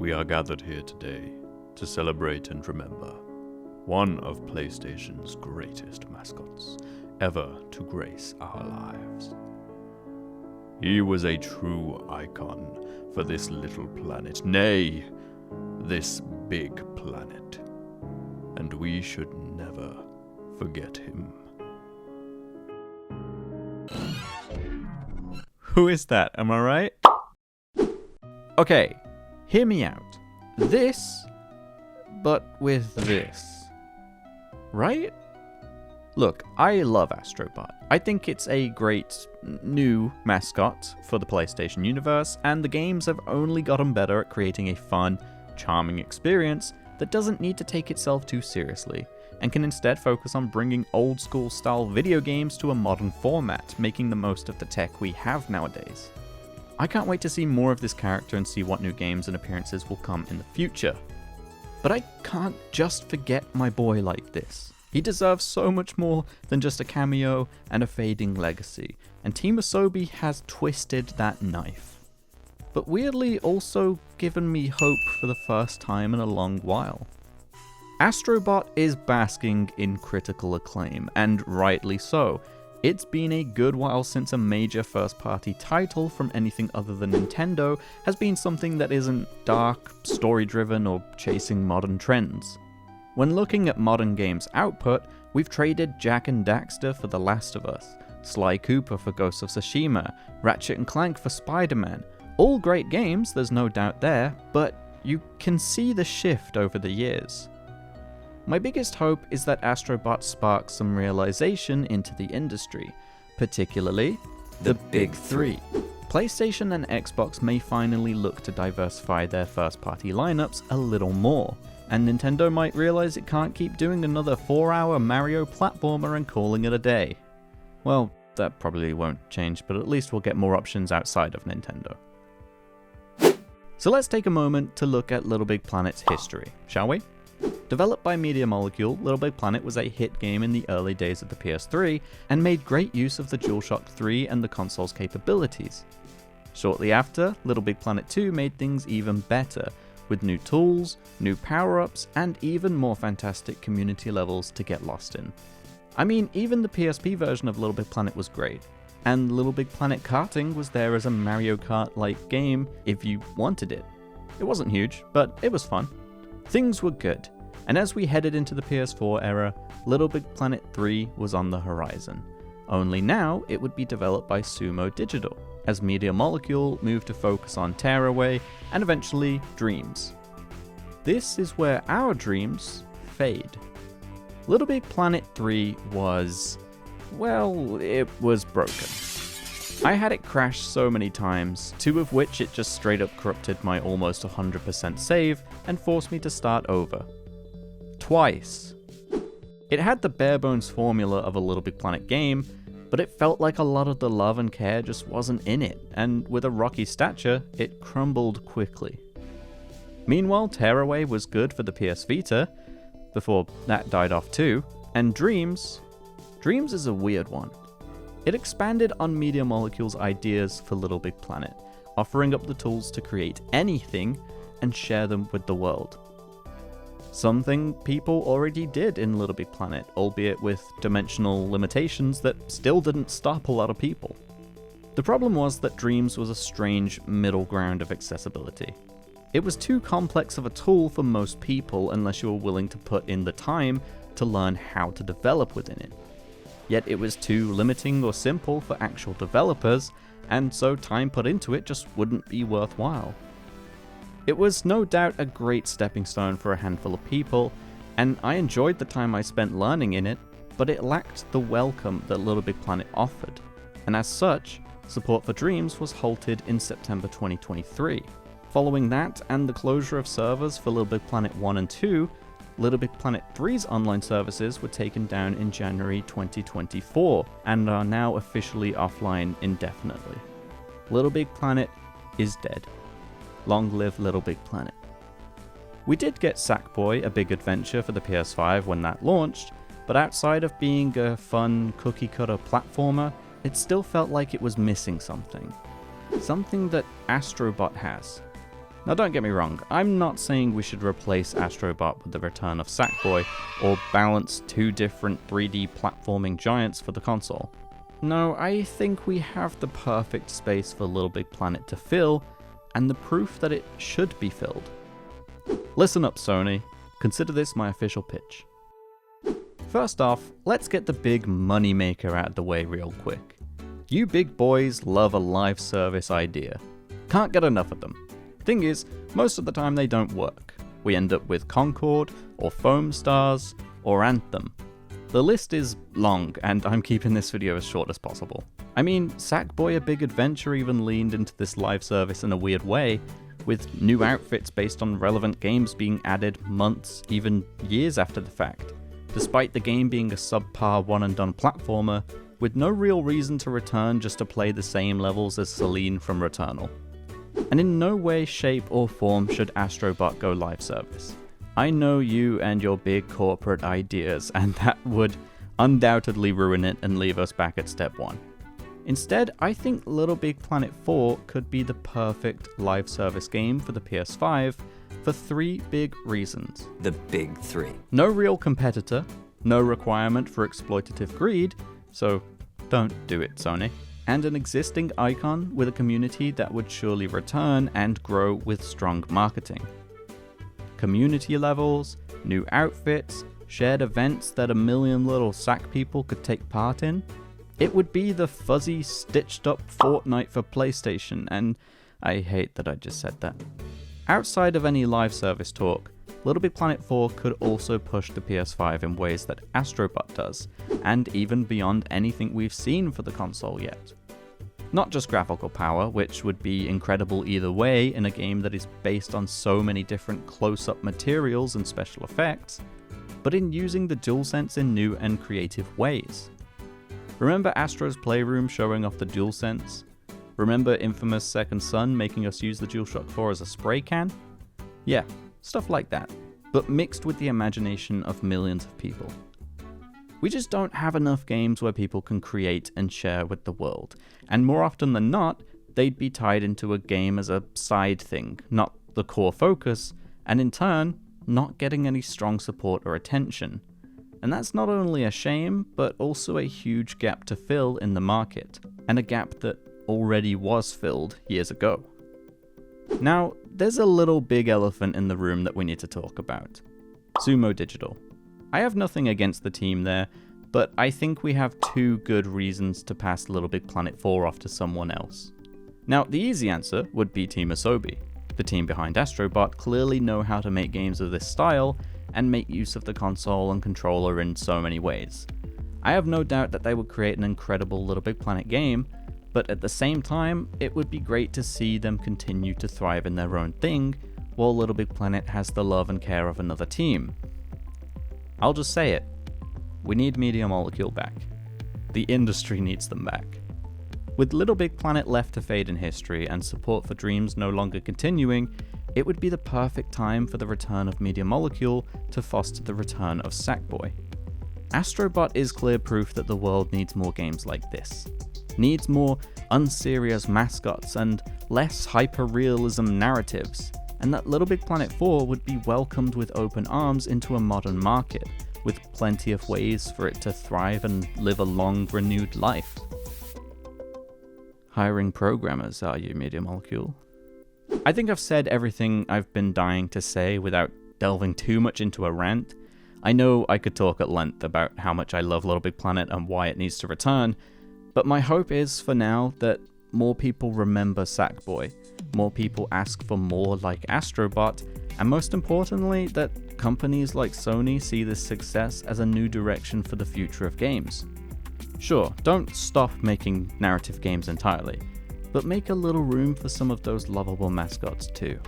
We are gathered here today to celebrate and remember one of PlayStation's greatest mascots ever to grace our lives. He was a true icon for this little planet, nay, this big planet, and we should never forget him. Who is that, am I right? Okay, hear me out. This, but with this. Right? Look, I love Astrobot. I think it's a great new mascot for the PlayStation universe, and the games have only gotten better at creating a fun, charming experience that doesn't need to take itself too seriously, and can instead focus on bringing old school style video games to a modern format, making the most of the tech we have nowadays. I can't wait to see more of this character and see what new games and appearances will come in the future. But I can't just forget my boy like this. He deserves so much more than just a cameo and a fading legacy, and Team Asobi has twisted that knife. But weirdly also given me hope for the first time in a long while. Astrobot is basking in critical acclaim, and rightly so. It's been a good while since a major first-party title from anything other than Nintendo has been something that isn't dark, story-driven, or chasing modern trends. When looking at modern games output, we've traded Jak and Daxter for The Last of Us, Sly Cooper for Ghost of Tsushima, Ratchet & Clank for Spider-Man. All great games, there's no doubt there, but you can see the shift over the years. My biggest hope is that Astrobot sparks some realization into the industry, particularly the Big Three. PlayStation and Xbox may finally look to diversify their first-party lineups a little more, and Nintendo might realize it can't keep doing another 4-hour Mario platformer and calling it a day. Well, that probably won't change, but at least we'll get more options outside of Nintendo. So let's take a moment to look at LittleBigPlanet's history, shall we? Developed by Media Molecule, LittleBigPlanet was a hit game in the early days of the PS3 and made great use of the DualShock 3 and the console's capabilities. Shortly after, LittleBigPlanet 2 made things even better, with new tools, new power-ups, and even more fantastic community levels to get lost in. I mean, even the PSP version of LittleBigPlanet was great, and LittleBigPlanet Karting was there as a Mario Kart-like game if you wanted it. It wasn't huge, but it was fun. Things were good, and as we headed into the PS4 era, LittleBigPlanet 3 was on the horizon. Only now it would be developed by Sumo Digital, as Media Molecule moved to focus on Tearaway and eventually Dreams. This is where our dreams fade. LittleBigPlanet 3 was, well, it was broken. I had it crash so many times, 2 of which it just straight up corrupted my almost 100% save and forced me to start over. Twice. It had the bare bones formula of a LittleBigPlanet game, but it felt like a lot of the love and care just wasn't in it, and with a rocky stature, it crumbled quickly. Meanwhile, Tearaway was good for the PS Vita, before that died off too, and Dreams is a weird one. It expanded on Media Molecule's ideas for LittleBigPlanet, offering up the tools to create anything and share them with the world. Something people already did in LittleBigPlanet, albeit with dimensional limitations that still didn't stop a lot of people. The problem was that Dreams was a strange middle ground of accessibility. It was too complex of a tool for most people unless you were willing to put in the time to learn how to develop within it. Yet it was too limiting or simple for actual developers, and so time put into it just wouldn't be worthwhile. It was no doubt a great stepping stone for a handful of people, and I enjoyed the time I spent learning in it, but it lacked the welcome that LittleBigPlanet offered, and as such, support for Dreams was halted in September 2023. Following that, and the closure of servers for LittleBigPlanet 1 and 2, LittleBigPlanet 3's online services were taken down in January 2024, and are now officially offline indefinitely. LittleBigPlanet is dead. Long live LittleBigPlanet. We did get Sackboy, a big adventure for the PS5 when that launched, but outside of being a fun cookie-cutter platformer, it still felt like it was missing something. Something that Astrobot has. Now don't get me wrong, I'm not saying we should replace Astrobot with the return of Sackboy, or balance two different 3D platforming giants for the console. No, I think we have the perfect space for LittleBigPlanet to fill, and the proof that it should be filled. Listen up, Sony. Consider this my official pitch. First off, let's get the big money maker out of the way real quick. You big boys love a live service idea. Can't get enough of them. Thing is, most of the time they don't work. We end up with Concord, or Foam Stars, or Anthem. The list is long, and I'm keeping this video as short as possible. I mean, Sackboy: A Big Adventure even leaned into this live service in a weird way, with new outfits based on relevant games being added months, even years after the fact, despite the game being a subpar one-and-done platformer, with no real reason to return just to play the same levels as Celine from Returnal. And in no way, shape, or form should Astrobot go live service. I know you and your big corporate ideas, and that would undoubtedly ruin it and leave us back at step one. Instead, I think LittleBigPlanet 4 could be the perfect live service game for the PS5 for three big reasons. The big three. No real competitor, no requirement for exploitative greed, so don't do it, Sony. And an existing icon with a community that would surely return and grow with strong marketing. Community levels, new outfits, shared events that a million little sack people could take part in. It would be the fuzzy, stitched up Fortnite for PlayStation, and I hate that I just said that. Outside of any live service talk, LittleBigPlanet 4 could also push the PS5 in ways that Astrobot does, and even beyond anything we've seen for the console yet. Not just graphical power, which would be incredible either way in a game that is based on so many different close-up materials and special effects, but in using the DualSense in new and creative ways. Remember Astro's Playroom showing off the DualSense? Remember infamous Second Son making us use the DualShock 4 as a spray can? Yeah, stuff like that, but mixed with the imagination of millions of people. We just don't have enough games where people can create and share with the world, and more often than not, they'd be tied into a game as a side thing, not the core focus, and in turn, not getting any strong support or attention. And that's not only a shame, but also a huge gap to fill in the market, and a gap that already was filled years ago. Now, there's a little big elephant in the room that we need to talk about. Sumo Digital. I have nothing against the team there, but I think we have two good reasons to pass LittleBigPlanet 4 off to someone else. Now, the easy answer would be Team Asobi. The team behind Astrobot clearly know how to make games of this style, and make use of the console and controller in so many ways. I have no doubt that they would create an incredible LittleBigPlanet game, but at the same time, it would be great to see them continue to thrive in their own thing, while LittleBigPlanet has the love and care of another team. I'll just say it, we need Media Molecule back. The industry needs them back. With LittleBigPlanet left to fade in history and support for Dreams no longer continuing, it would be the perfect time for the return of Media Molecule to foster the return of Sackboy. Astrobot is clear proof that the world needs more games like this. Needs more unserious mascots and less hyper-realism narratives, and that LittleBigPlanet 4 would be welcomed with open arms into a modern market, with plenty of ways for it to thrive and live a long, renewed life. Hiring programmers, are you, Media Molecule? I think I've said everything I've been dying to say without delving too much into a rant. I know I could talk at length about how much I love LittleBigPlanet and why it needs to return, but my hope is, for now, that more people remember Sackboy, more people ask for more like Astrobot, and most importantly, that companies like Sony see this success as a new direction for the future of games. Sure, don't stop making narrative games entirely, but make a little room for some of those lovable mascots too.